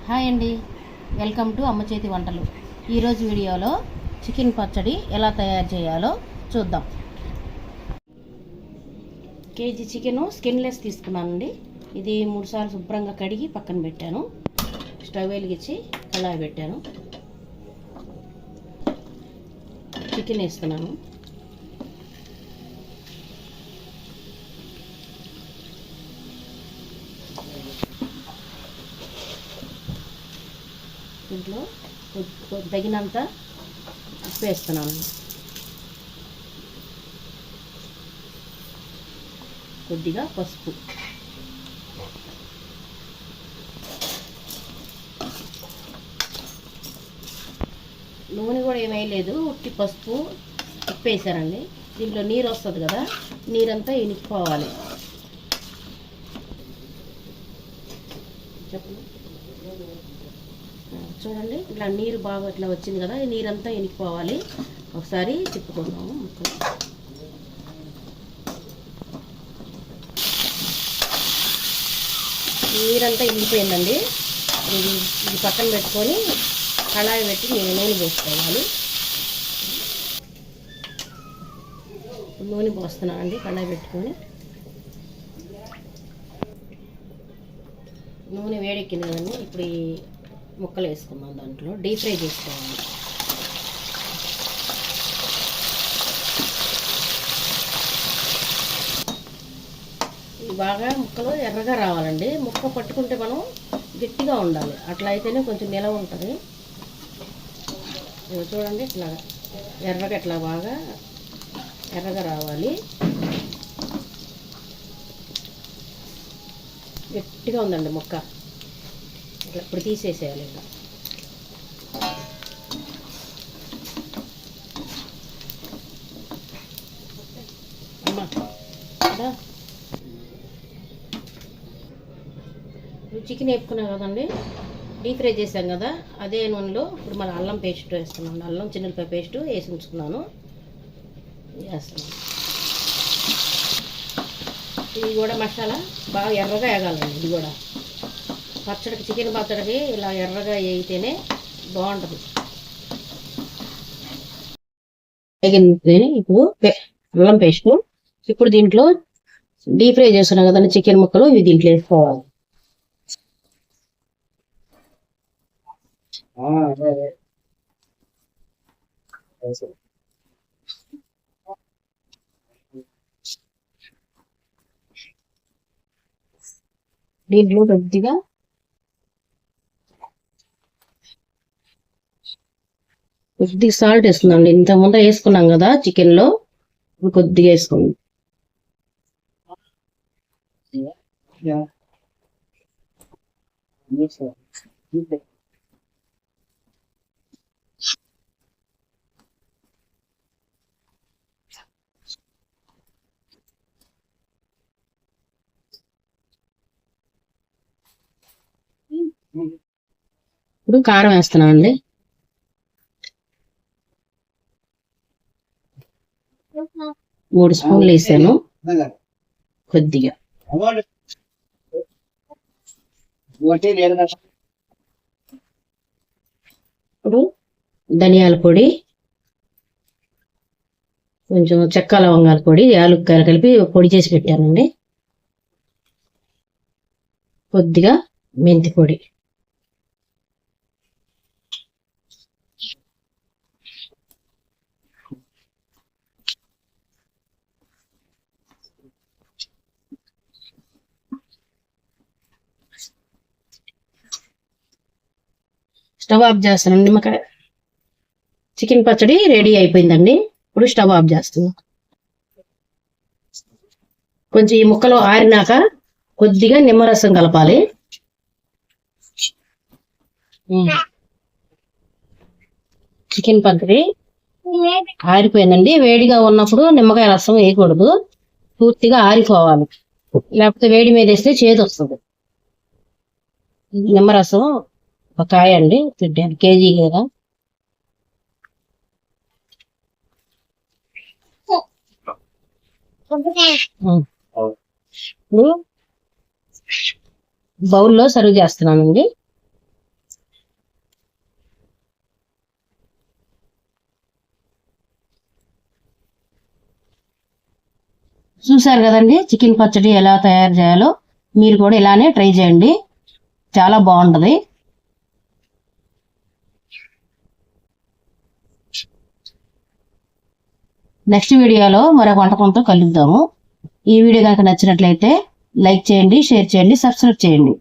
Hi అండి, welcome to అమ్మ చేతి వంటలు. ఈరోజు వీడియోలో చికెన్ పచ్చడి ఎలా తయారు చేయాలో చూద్దాం. కేజీ చికెను స్కిన్లెస్ తీసుకున్నానండి. ఇది 3 సార్లు శుభ్రంగా కడిగి పక్కన పెట్టాను. స్టవ్ వెలిగించి కళాయి పెట్టాను. చికెన్ వేస్తున్నాను. దీంట్లో తగినంత ఉప్పు వేస్తున్నాను. కొద్దిగా పసుపు, నూనె కూడా ఏమీ లేదు, ఉట్టి పసుపు ఉప్పు వేసారండి. దీంట్లో నీరు వస్తుంది కదా, నీరంతా ఇనికిపోవాలి. చెప్పండి, చూడండి ఇట్లా నీరు బాగా ఇట్లా వచ్చింది కదా, ఈ నీరంతా ఇనికిపోవాలి. ఒకసారి తిప్పుకుందాము. నీరంతా ఇనిగిపోయిందండి. ఇది పక్కన పెట్టుకొని కళాయి పెట్టి నూనె పోసుకోవాలి. నూనె పోస్తున్నానండి. కళాయి పెట్టుకొని నూనె వేడెక్కింది కదండి. ఇప్పుడు ఈ ముక్కలు వేసుకుందాం. దాంట్లో డీప్ ఫ్రై చేసుకోవాలి. ఇవి బాగా ముక్కలు ఎర్రగా రావాలండి. ముక్క పట్టుకుంటే మనం గట్టిగా ఉండాలి, అట్లా అయితేనే కొంచెం నిలవ ఉంటుంది. చూడండి, ఇట్లా ఎర్రగా ఇట్లా బాగా ఎర్రగా రావాలి. గట్టిగా ఉందండి ముక్క. ఇట్లా ఇప్పుడు తీసేసేయాలి. ఇట్లా అమ్మా చికెన్ వేపుకున్నాం కదండి, డీప్ ఫ్రై చేసాం కదా, అదే నూనెలో ఇప్పుడు మన అల్లం పేస్ట్ వేస్తున్నాను. అల్లం చిన్నపాయ పేస్ట్ వేసి ఉంచుకున్నాను, వేస్తున్నాను. ఇది కూడా మసాలా బాగా ఎర్రగా వేగాలండి. ఇది కూడా పచ్చడికి, చికెన్ పచ్చడికి ఇలా ఎర్రగా వేగితేనే బాగుంటుంది. వేగింది ఇప్పుడు అల్లం పేస్ట్. ఇప్పుడు దీంట్లో డీప్ ఫ్రై చేస్తున్నాం కదండి చికెన్ ముక్కలు, ఇవి దీంట్లో వేసుకోవాలి. దీంట్లో కొద్దిగా సాల్ట్ వేస్తుందండి. ఇంత ముందు వేసుకున్నాం కదా చికెన్లో, కొద్దిగా వేసుకోండి. ఇప్పుడు కారం వేస్తున్నాం అండి. మూడు స్పూన్లు వేసాను. కొద్దిగా ఇప్పుడు ధనియాల పొడి, కొంచెం చెక్క లవంగాల పొడి, యాలక్కాయలు కలిపి పొడి చేసి పెట్టానండి. కొద్దిగా మెంతి పొడి, స్టవ్ ఆఫ్ చేస్తాను. నిమ్మకాయ చికెన్ పచ్చడి రెడీ అయిపోయిందండి. ఇప్పుడు స్టవ్ ఆఫ్ చేస్తున్నాం. కొంచెం ఈ ముక్కలు ఆరినాక కొద్దిగా నిమ్మరసం కలపాలి. చికెన్ పచ్చడి ఆరిపోయిందండి. వేడిగా ఉన్నప్పుడు నిమ్మకాయ రసం వేయకూడదు, పూర్తిగా ఆరిపోవాలి, లేకపోతే వేడి మీద వేస్తే చేదు వస్తుంది. నిమ్మరసం ఒక కాయ అండి, కేజీ కదా. బౌల్లో సర్వ్ చేస్తున్నానండి. చూసారు కదండి చికెన్ పచ్చడి ఎలా తయారు చేయాలో. మీరు కూడా ఇలానే ట్రై చేయండి, చాలా బాగుంటది. నెక్స్ట్ వీడియోలో మరొక వంటకంతో కలుద్దాము. ఈ వీడియో కనుక నచ్చినట్లయితే లైక్ చేయండి, షేర్ చేయండి, సబ్స్క్రైబ్ చేయండి.